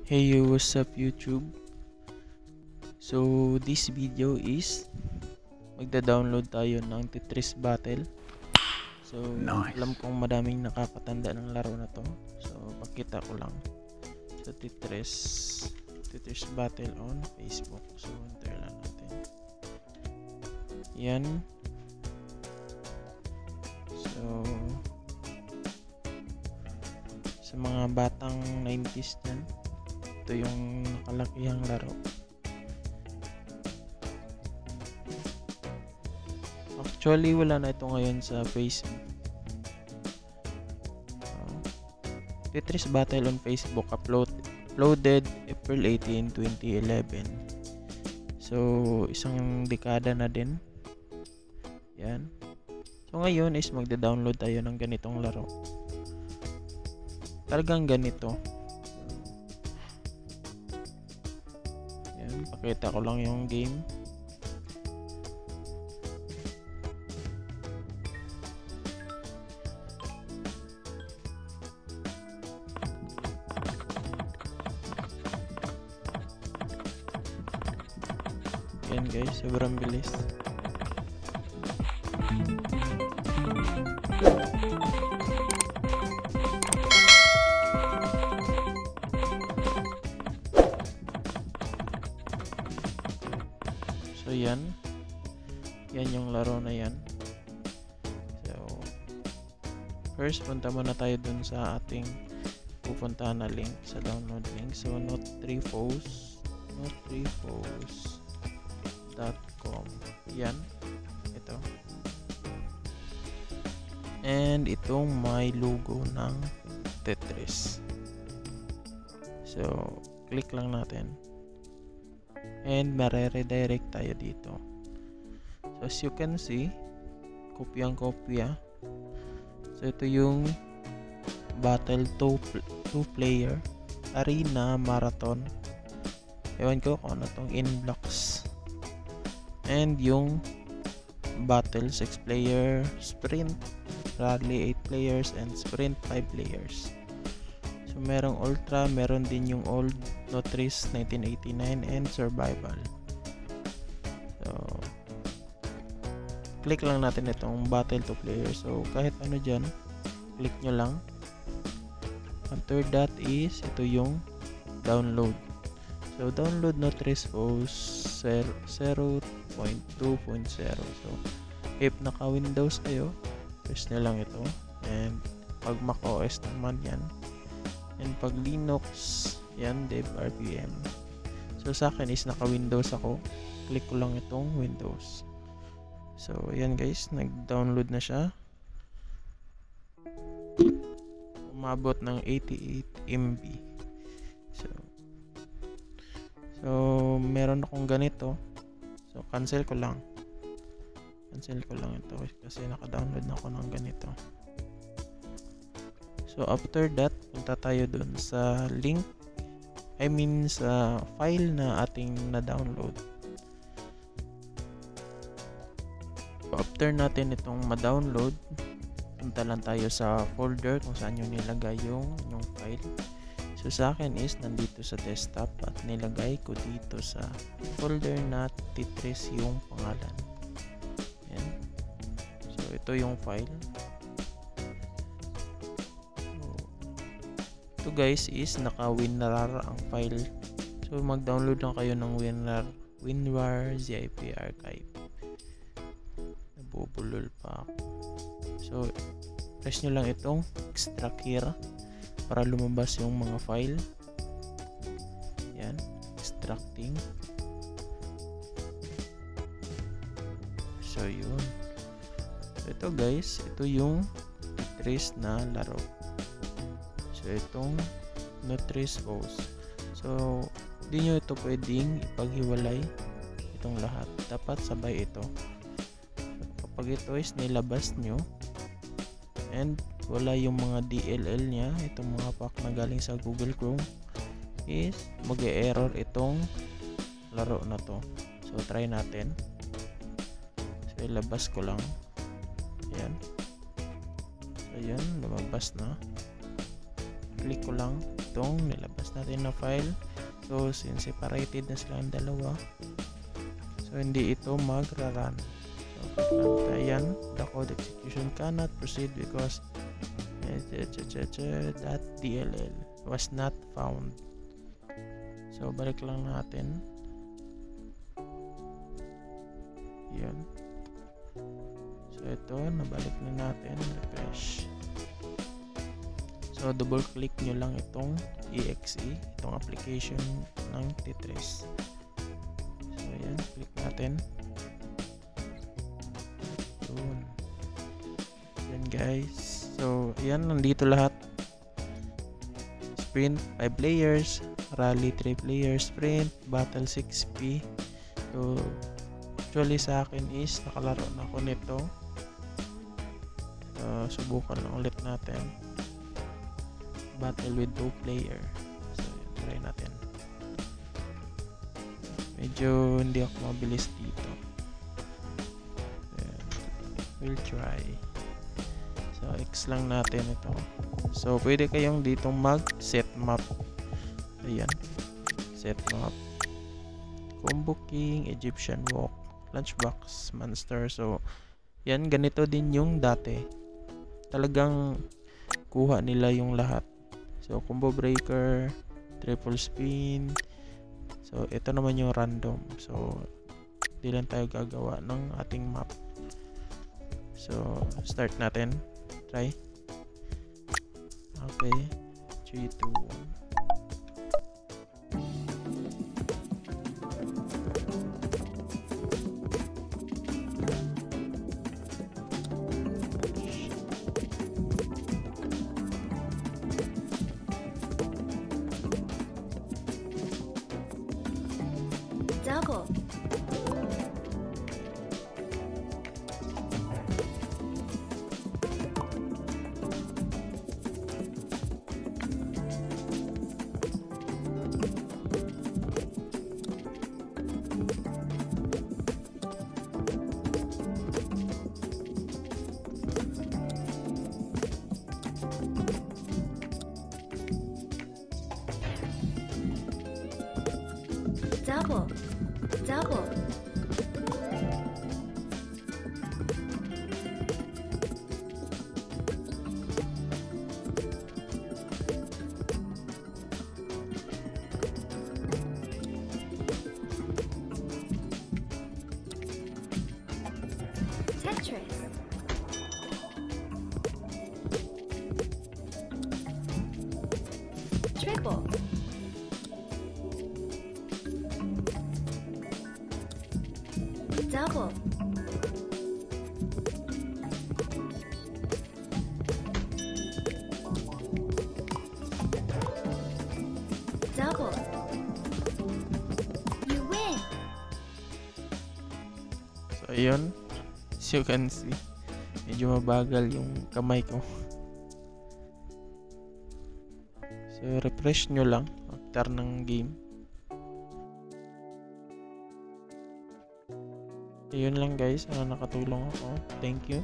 Hey yo, what's up YouTube? So this video is magda-download tayo ng Tetris Battle. So Nice. alam kong madaming nakakatanda ng laro na to. So pakita ko lang. So Tetris Battle on Facebook. So enter lang natin. Yan. So sa mga batang 90s dyan, ito yung nakalakihang laro. Actually wala na ito ngayon sa Facebook. Tetris Battle on Facebook uploaded April 18, 2011. So isang dekada na din. Yan. So ngayon is magda-download tayo ng ganitong laro. Talagang ganito. Yan, pakita ko lang yung game. Yan guys, sobrang bilis. So yan yung laro na yan. So first punta muna tayo dun sa ating pupuntahan na link, sa download link. So notrefos.com. Yan, ito. And itong may logo ng Tetris. So click lang natin. And mare-redirect tayo dito. So as you can see, kopyang-kopya. So ito yung Battle 2 player Arena Marathon. Ewan ko kung ano tong Inblocks. And yung Battle 6 player Sprint, Rally 8 players, and Sprint 5 players. So merong Ultra, meron din yung old Tetris 1989 and Survival. So click lang natin itong Battle 2 player. So kahit ano dyan, click nyo lang. After that is ito yung download. So download Notrefos 0.2.0. So if naka Windows kayo, press nyo lang ito. And pag Mac OS naman yan. And pag Linux, yan, dev RPM. So sa akin is naka Windows ako. Click ko lang itong Windows. So yan guys, nag-download na siya. Umabot ng 88 MB. So meron akong ganito. So cancel ko lang ito kasi naka-download na ako ng ganito. So after that, punta tayo dun sa link, sa file na ating na-download. So after natin itong ma-download, punta lang tayo sa folder kung saan yung nilagay yung file. So sa akin is nandito sa desktop at nilagay ko dito sa folder na Tetris yung pangalan. Yan. So ito yung file. Ito guys is naka-WinRAR ang file. So mag-download lang kayo ng WinRAR zip archive. Nabubulol pa ako. So press nyo lang itong extract here para lumabas yung mga file. Yan, extracting. So yun. So ito guys, ito yung Tetris na laro. So itong Notrefos. So hindi nyo ito pwedeng ipaghiwalay itong lahat. Dapat sabay ito. So, kapag ito is nilabas nyo and wala yung mga DLL niya, itong mga pack na galing sa Google Chrome, is mag-e-error itong laro na to. So try natin. So ilabas ko lang. Ayan. So yun, lumabas na. Click ko lang itong nilabas natin na file. So since separated na silang dalawa, so hindi ito magra-run. So ayan, the code execution cannot proceed because .dll was not found. So balik lang natin. Yan. So ito, nabalik na natin. Refresh. So double click nyo lang itong exe, itong application ng Tetris. So ayan, click natin. Yun. Yan guys. So ayan, nandito lahat. Sprint 5 players, Rally 3 players, Sprint, Battle 6P. So actually sa akin is nakalaro na ako nito. Subukan lang ulit natin. Battle with 2 player. So yun, try natin. Medyo hindi ako mabilis dito. Ayan. We'll try. So X lang natin ito. So pwede kayong ditong mag set map. Ayan. Set map. Combo King, Egyptian Walk, Lunchbox, Monster. So yan, ganito din yung dati. Talagang kuha nila yung lahat. So combo breaker, triple spin. So ito naman yung random. So di lang tayo gagawa ng ating map. So start natin. Try. Okay. 3, 2, 1. Double. Double. Double. Tetris. Triple. Double. Double. You win. So ayun, as you can see, medyo mabagal yung kamay ko. So refresh nyo lang after ng game. Ayun lang guys, nakatulong ako. Thank you.